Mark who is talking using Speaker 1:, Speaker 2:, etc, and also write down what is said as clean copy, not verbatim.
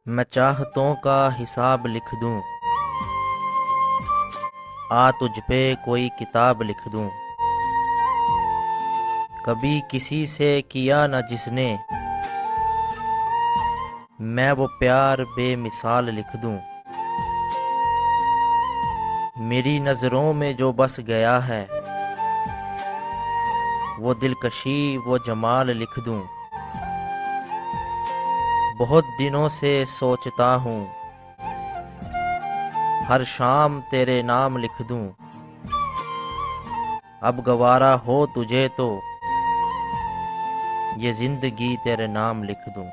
Speaker 1: मैं चाहतों का हिसाब लिख दूं, आ तुझ पे कोई किताब लिख दूं। कभी किसी से किया न जिसने, मैं वो प्यार बेमिसाल लिख दूं। मेरी नज़रों में जो बस गया है, वो दिलकशी वो जमाल लिख दूं। बहुत दिनों से सोचता हूँ, हर शाम तेरे नाम लिख दूं। अब गवारा हो तुझे तो ये जिंदगी तेरे नाम लिख दूं।